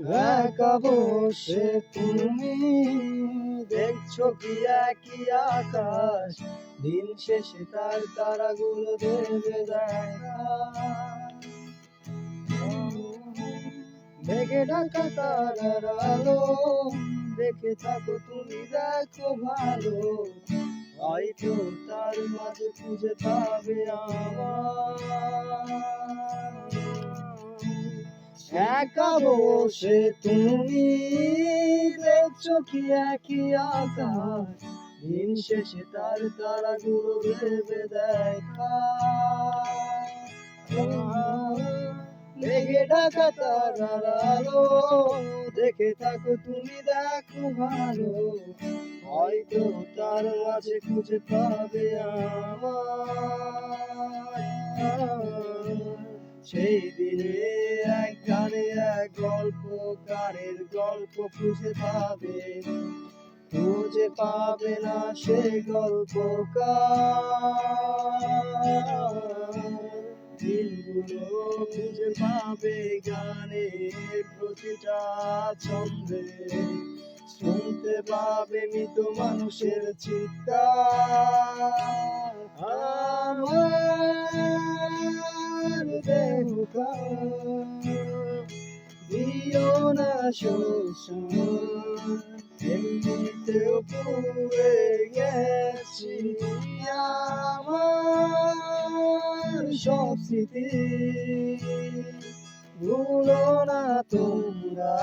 একা বসে তুমি দেখছো কি একই আকাশ, দিন শেষে তার তারাগুলো দেবে দেখা। মেঘে ঢাকা তারার আলো দেখে থাকো তুমি, দেখো ভালো, হয়তো তার মাঝে খুঁজে পাবে আমার। একা বসে তুমি দেখছো কি একই আকাশ, দিন শেষে তার তারাগুলো দেবে দেখা। মেঘে ঢাকা তারার আলো দেখে থাকো তুমি, দেখো ভালো, হয়তো তার মাঝে খুঁজে পাবে আমার। সেই দিনে এক গানে এক গল্পকারের গল্প খুঁজে পাবে না সে গল্পকার। দিনগুলো খুঁজে পাবে গানের প্রতিটা ছন্দে, শুনতে পাবে মৃত মানুষের চিৎকার। আমার দেহ দিও না শোষণ, এমনিতেও পুড়ে গেছি আমার সব স্মৃতি। ভুলো না তোমরা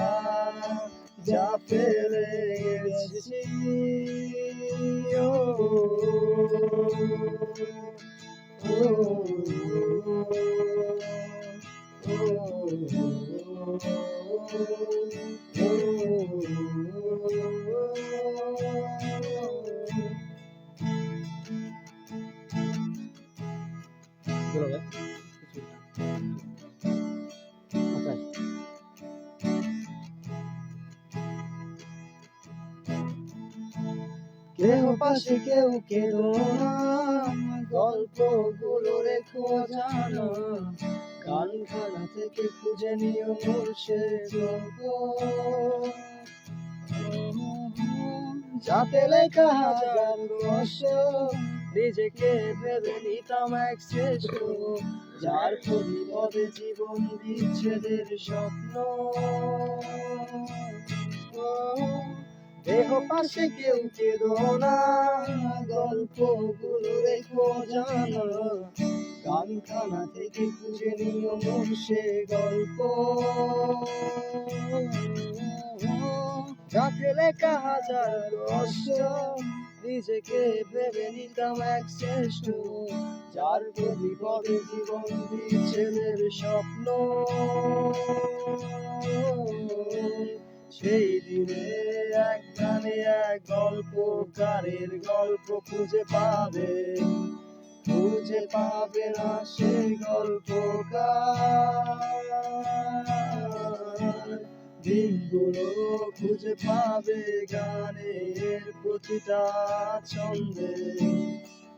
যা ফেলে গেছি। ও কেউ পাশে কেউ কেঁদো না, গল্পগুলো রেখো জানা, গানখানা থেকে খুঁজে নিও সে গল্প, যাতে লেখা হাজার রহস্য, নিজেকে ভেবে নিতাম এক শ্রেষ্ঠ, যার পরিপদে জীবন বিচ্ছেদের স্বপ্ন। দেহ পাশে কেউ কেঁদো না, গল্পগুলো রেখো জানা, গানখানা থেকে খুঁজে নিও সে গল্প, যাতে লেখা হাজার রহস্য, নিজেকে ভেবে নিতাম এক শ্রেষ্ঠ, যার পরিপদে জীবন বিচ্ছেদের স্বপ্ন। সেই দিনে এক গানে এক গল্পকারের গল্প খুঁজে পাবে না সে গল্পকার। দিনগুলো খুঁজে পাবে গানের প্রতিটা ছন্দে,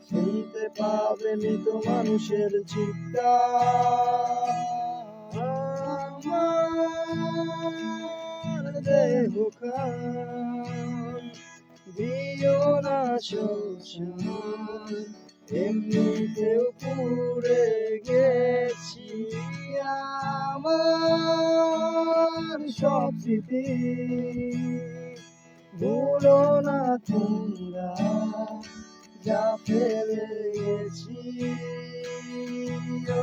শুনতে পাবে মৃত মানুষের চিৎকার। আমার দেহ দিও না শোষণ, এমনিতেও পুড়ে গেছি আমার সব স্মৃতি। ভুলো না তোমরা যা ফেলে গেছি। ও